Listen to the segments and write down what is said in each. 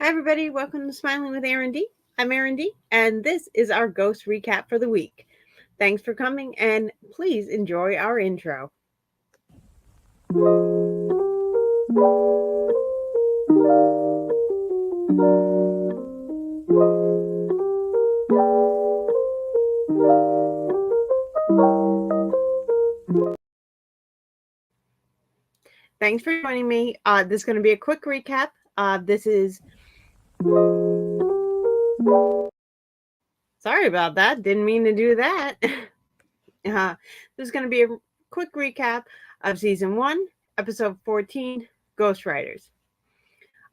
Hi, everybody. Welcome to Smiling with Erin D. I'm Erin D, and this is our ghost recap for the week. Thanks for coming, and please enjoy our intro. Thanks for joining me. This is going to be a quick recap. This is. Sorry about that. Didn't mean to do that. This is going to be a quick recap of season 1, episode 14, Ghostwriters.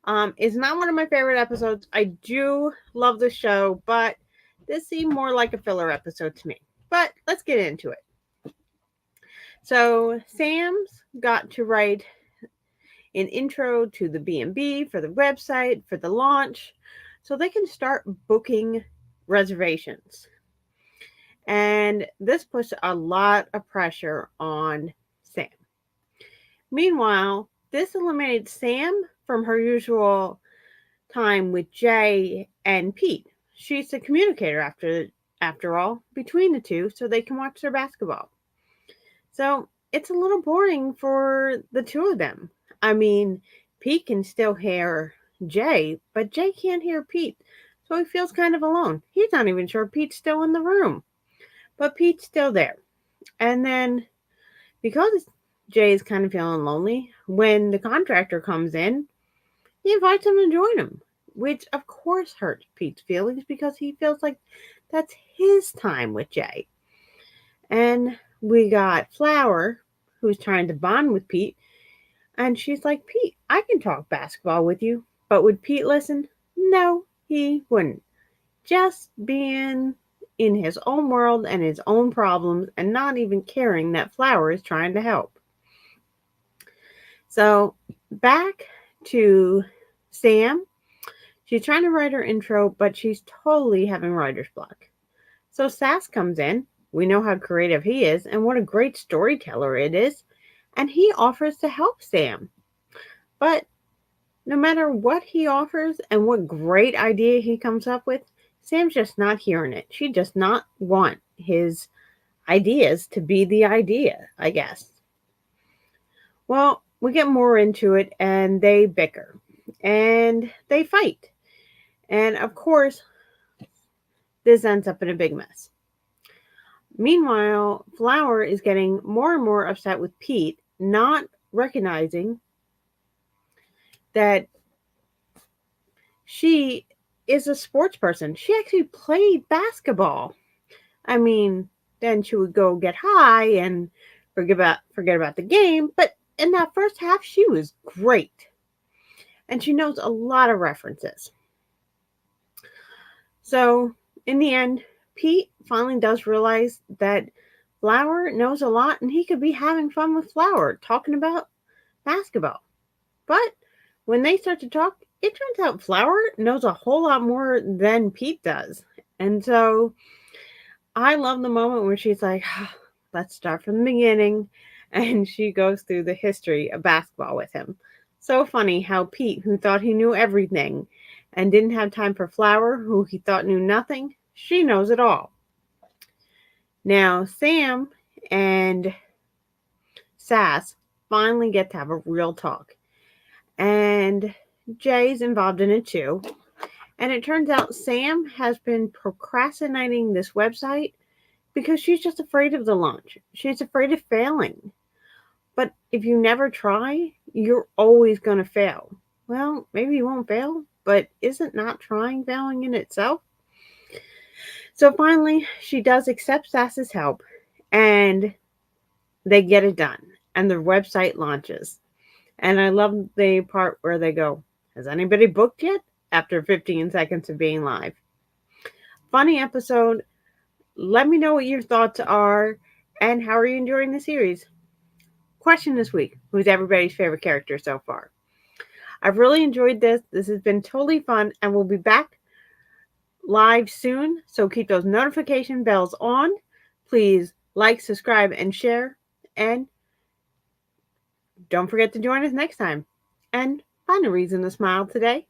It's not one of my favorite episodes. I do love the show, but this seemed more like a filler episode to me. But let's get into it. So Sam's got to write an intro to the B&B for the website, for the launch, so they can start booking reservations. And this puts a lot of pressure on Sam. Meanwhile, this eliminates Sam from her usual time with Jay and Pete. She's the communicator after all between the two, so they can watch their basketball. So it's a little boring for the two of them. I mean, Pete can still hear Jay, but Jay can't hear Pete, so he feels kind of alone. He's not even sure Pete's still in the room, but Pete's still there. And then, because Jay is kind of feeling lonely, when the contractor comes in, he invites him to join him, which of course hurts Pete's feelings because he feels like that's his time with Jay. And we got Flower, who's trying to bond with Pete, and she's like, Pete, I can talk basketball with you. But would Pete listen? No, he wouldn't. Just being in his own world and his own problems and not even caring that Flower is trying to help. So back to Sam. She's trying to write her intro, but she's totally having writer's block. So Sass comes in. We know how creative he is and what a great storyteller it is. And he offers to help Sam. But no matter what he offers and what great idea he comes up with, Sam's just not hearing it. She does not want his ideas to be the idea, I guess. Well, we get more into it and they bicker and they fight. And of course, this ends up in a big mess. Meanwhile, Flower is getting more and more upset with Pete, not recognizing that she is a sports person. She actually played basketball. I mean, then she would go get high and forget about the game, but in that first half, she was great. And she knows a lot of references. So, in the end, Pete finally does realize that Flower knows a lot and he could be having fun with Flower, talking about basketball. But when they start to talk, it turns out Flower knows a whole lot more than Pete does. And so I love the moment where she's like, let's start from the beginning. And she goes through the history of basketball with him. So funny how Pete, who thought he knew everything and didn't have time for Flower, who he thought knew nothing, she knows it all. Now, Sam and Sass finally get to have a real talk. And Jay's involved in it too. And it turns out Sam has been procrastinating this website because she's just afraid of the launch. She's afraid of failing. But if you never try, you're always going to fail. Well, maybe you won't fail, but isn't not trying failing in itself? So finally, she does accept Sass's help and they get it done. And the website launches. And I love the part where they go, has anybody booked yet? After 15 seconds of being live. Funny episode. Let me know what your thoughts are and how are you enjoying the series? Question this week. Who's everybody's favorite character so far? I've really enjoyed this. This has been totally fun and we'll be back live soon. So keep those notification bells on. Please like, subscribe, and share. And don't forget to join us next time. And find a reason to smile today.